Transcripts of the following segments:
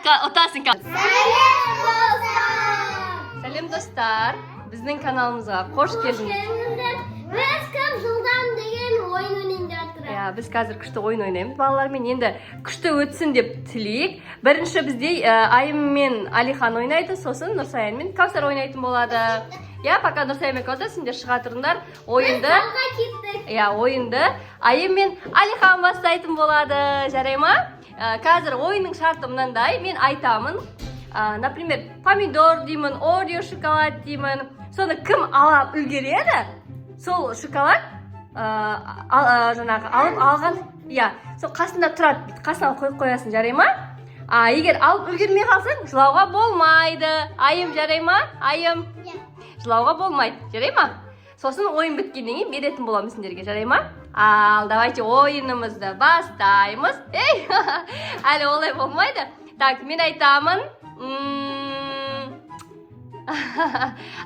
Отасың. Сәлем достар. Біздің каналымызға қош келдіңіз. Біз көп жылдан деген ойын ойнап жатырмыз. Біз қазір күшті ойын ойнаймыз балалармен. Енді күшті өтсін деп тілейік. Бірінші бізде Айым мен Алихан ойнайды, сосын Нұрсаян мен Кәусар ойнайтын болады. Пока Нұрсаян мен Кәусар сендер шыға тұрыңдар. Ойынды Айым мен Алихан бастайтын болады. Жарай ма? Қазір ойынның шарты мынандай. Мен айтамын. Например, помидор деймін, Орео шоколад деймін. Соны кім алып үлгереді? Сол шоколад жаңағы алған, сол қасында тұрады, қасына қойып қоясың, жарай ма? Егер алып үлгермей қалсаң, жылауға болмайды. Айым, жарай ма? Айым, жылауға болмайды, жарай ма? Сосын ойын біткеннен кейін беретін боламыз сендерге, жарай ма? Давайте ойынымызды бастаймыз. Әлі олай болмайды. Так, мен айтамын.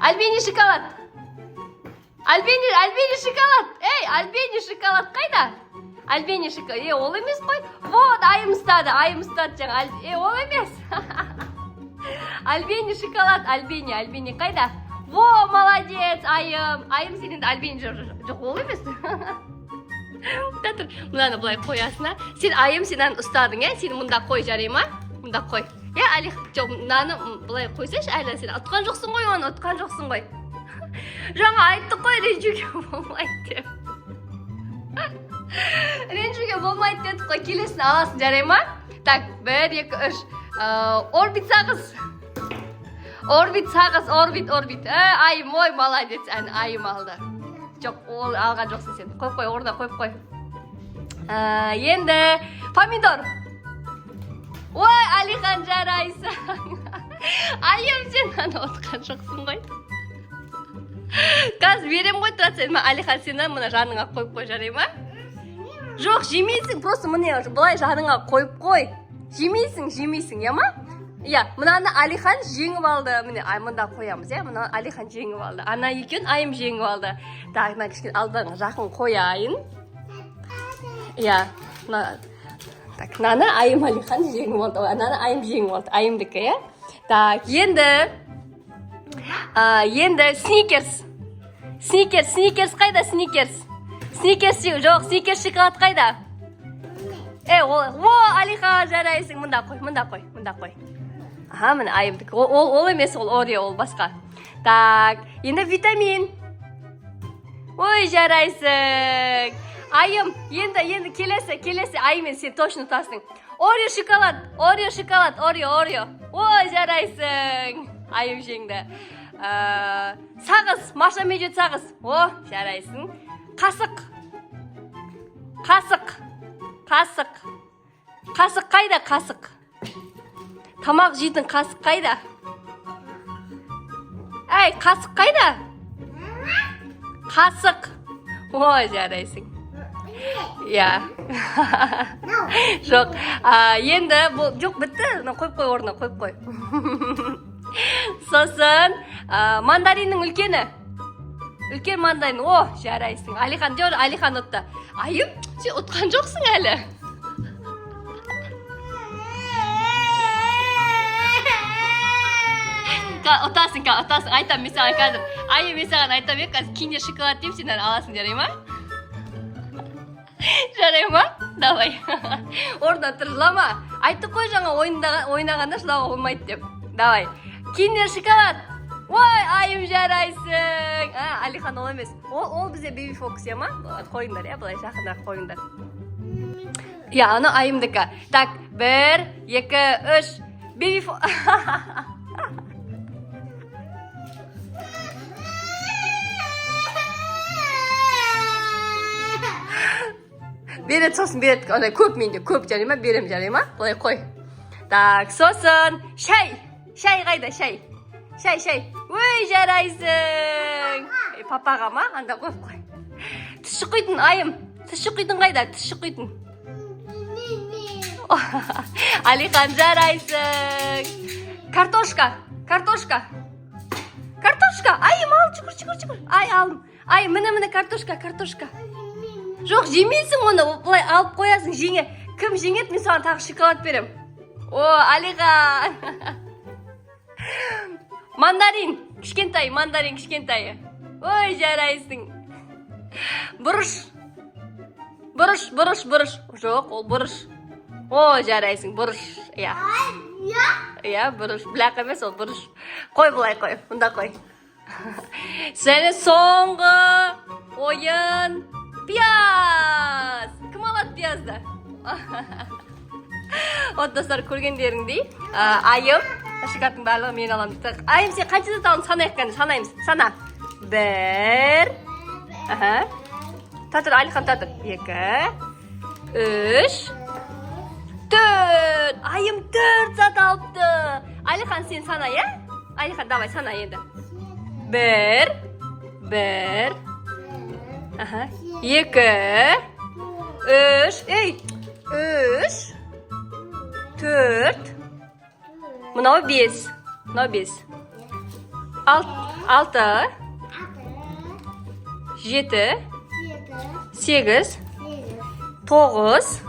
Альбени шоколад. Альбени шоколад. Альбени шоколад қайда? Альбени шоколад. Ол емес қой. Вот, Айым ұстады жаңа. Ол емес. Альбени шоколад. Альбени қайда? Во, молодец, Айым. Айым сенен Альбени жоқ, ол емес. Мұнаны бұлай қоясына. Сен Айым сенен ұстадың, сен мұнда қой, жарай ма? Мұнда қой. Алих, жоқ, мынаны бұлай қойсайшы, әлі сен ұтқан жоқсың ғой, оны ұтқан жоқсың ғой. Жаңа айтты қой, ренжуге болмайды деп. Ренжуге болмайды дедік қой, келесін аласың, жарай ма? Так, 1, 2, 3. Орбит сағыз. Орбит. Айым, ой, молодец, Айым алды. Жоқ, ол алған жоқсың сен. Қой, орнына қойып қой. Енді помидор. Ой, Алихан, жарайсың. Айым, сен аны отқан жоқсың ғой. Қазір берем ғой, тұрат сен. Алихан, сен мұны жаныңа қойып қой, жарай ма? Жоқ, жемейсің, просто мұны бұлай жаныңа қойып қой. Жемейсің, я ма? Мұнаны Алихан жеңіп алды. Мұнда қоямыз, мұнаны Алихан жеңіп алды. Ана екен, Айым жеңіп алды. Так, мына кішкен алдың жақын қояйын. Так, мынаны Айым Алихан жеңіп алды. Ананы Айым жеңіп алды. Айымдікі, Так, енді сникерс. Сникерс қайда, сникерс? Жоқ, сникерс шоколад қайда? Алихан, жарайсың. Мұнда қой. Міне Айымдікі. Ол емес, ол Орео, ол басқа. Так, енді витамин. Ой, жарайсың. Айым, енді келесі Айым, сен точно ұтасың. Орео шоколад, Орео. Ой, жарайсың. Айым жеңді. Сағыз, Маша Медведь сағыз. Жарайсың. Қасық қайда, қасық? Тамақ жейтін қасық қайда? Қасық қайда? Қасық. Ой, жарайсың. Жоқ, енді жоқ, бітті. Қойып қой орнына, қойып қой. Сосын мандариннің үлкені. Үлкен мандарин. Жарайсың. Алихан ұтты. Айым, сен ұтқан жоқсың әлі. Ұтасың, айтам мен саған қазір. Айым, мен саған айтам, қазір киндер шоколад дейм, сен аласың, жарай ма? Жарай ма? Давай. Орда тұр, жылама. Айтты қой жаңа ойнағанда жылауға болмайды деп. Давай. Киндер шоколад. Ой, Айым, жарайсың. Алихан, ол емес. Ол бізде бейби фокус, ма? Қойыңдар, бұлай жақынрақ қойыңдар. Аны Айымдікі. Так, 1, 2, 3. Бейби фокус. Берет, сосын берет. Көп менде, көп жарай ма? Берем, жарай ма? Бұлай қой. Так, сосын шай. Шай қайда, шай? Шай. Ой, жарайсың. Папаға ма? Анда қойып қой. Тұшы құйдың, Айым. Тұшы құйдың қайда? Тұшы құйдың. Алихан, жарайсың. Картошка. Айым, ал, жүгір. Алдым. Міне, картошка. Жоқ, жемейсің оны, бұлай алып қоясың, кім жеңет, мен саған тағы шоколад берем. О, Алихан. Мандарин. Кішкентай, мандарин кішкентайы. Ой, жарайсың. Бұрыш. Бұрыш. Жоқ, ол бұрыш. О, жарайсың, бұрыш. Иә. Иә, бұрыш. Біляқ емес, ол бұрыш. Қой бұлай қой, мұнда қой. Және соңғы ойын пияз. Кім алады пиязды? Вот достар, көргендеріңдей айым шоколадтың барлығы мен аламын. Айым, сен қанша зат алдың? Санайық қане, санаймыз. Сана. 1. Татыр, Алихан татыр. 2, 3, 4. Айым 4 зат алыпты. Алихан сен сана, я? Алихан, давай сана енді. 1, 2, 3, 4. Мынау 5. Мынау 5. 6, 7, 8, 9.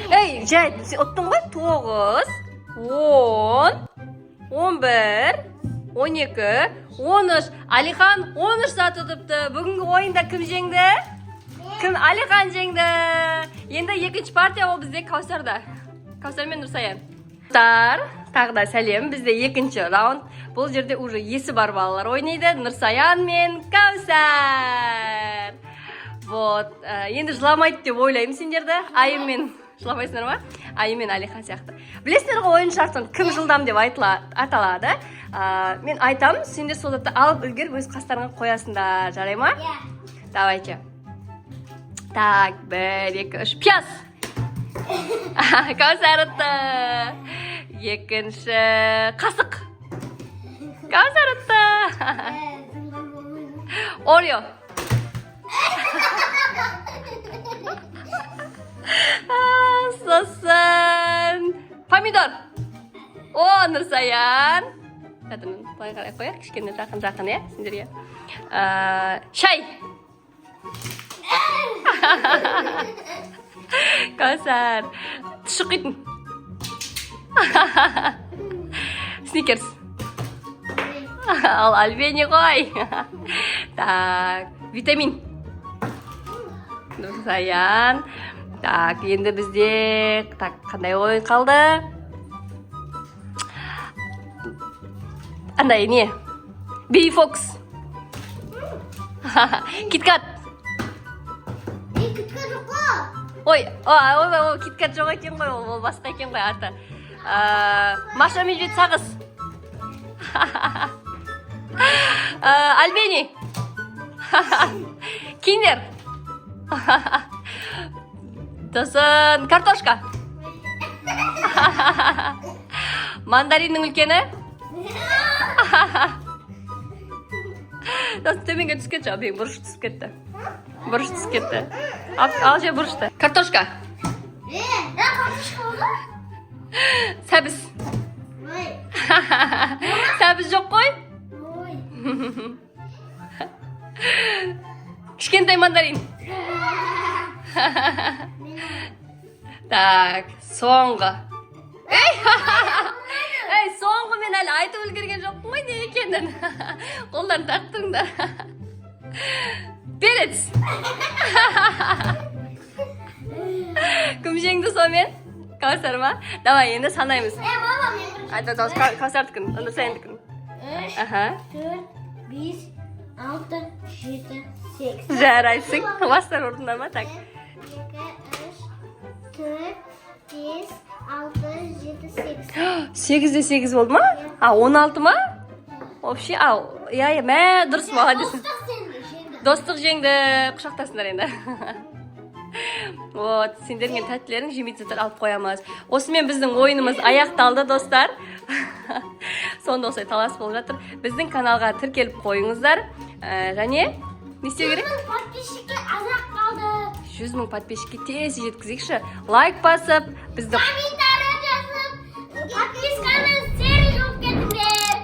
Ей, жай, сен ұттың ғой? 9, 10, 11, 12, 13. Алихан 13 зат ұтыпты. Бүгінгі ойында кім жеңді? Кім? Алихан жеңді. Енді екінші партия ол бізде Каусарда. Каусар мен Нұрсаян. Тағы да сәлем. Бізде екінші раунд. Бұл жерде уже есі бар балалар ойнайды. Нұрсаян мен Каусар. Вот. Енді жыламайды деп ойлаймын сендерді. Айым мен жыламайсыңдар ма? Айым мен Алихан сияқты. Білесіңдер ғой ойын шартын кім жылдам деп аталады. Мен айтам, сендер сол затты алып үлгер өз қастарыңа қоясыңдар. Жарай ма? Давайте. Так, 1, 2, 3. Пияз! Каусар ұтты. Екінші қасық. Каусар ұтты. Орео. Сосын. Помидор. О, Нұрсаян. Былай қарай қояр, кішкене жақын, е, сендерге. Шай. Каусар. Тұшық етін. Сникерс. Ал Альбени қой. Так, витамин. Нұрсаян. Так, енді бізде қандай ойын қалды? Андай, не? Бей Фокс. Киткат. Киткат жоқ қой. Ой, киткат жоқ екен ғой, ол басқа екен ғой аты. Маша медведь сағыз. Альбени. Киндер. Сосын картошка. Мандариннің үлкені. Сосын төменге түсіп кетші, бұрыш түсіп кетті. Бұрыш түсіп кетті. Ал же бұрышты. Картошка. Картошка болды? Сәбіз. Сәбіз жоқ қой? Кішкентай мандарин. Так, соңғы. Ей, соңғы мен әлі айтып үлгерген жоқпын ғой не екенін. Қолдан тақтың да. Перец. Кім жеңді сомен? Каусар ма? Давай, енді санаймыз. Каусардікін, онда сайындікін. 3, 4, 5, 6, 7, 8. Жарайсың. Бастар орында ма? Так. 2, 3, 4, 5, 6, 7, 8. 8-де 8 болды ма? 16 ма? Вообще, мә, дұрыс молодец. Достық жеңді. Құшақтасыңдар енді. Вот, сендермен тәттілерің жемейтсіздер алып қоямыз. Осымен біздің ойынымыз аяқталды, достар. Сонда осылай талас болып жатыр. Біздің каналға тіркеліп қойыңыздар. Және, не істеу керек? 100 мың подписчикке азақ қалды. 100 мың подписчикке тез жеткізейікші. Лайк басып, бізді... Комментарий жазып, подписканы серік жауып кетіңдер.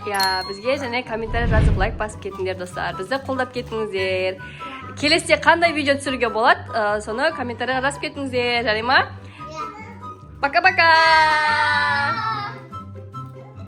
Бізге және комментарий жазып, лайк басып кетіңдер, достар. Бізді қолдап кетіңіздер. Келесте қандай видео түсіруге болады, соны комментарийға жазып кетіңіздер. Жарай ма? Пока-пока!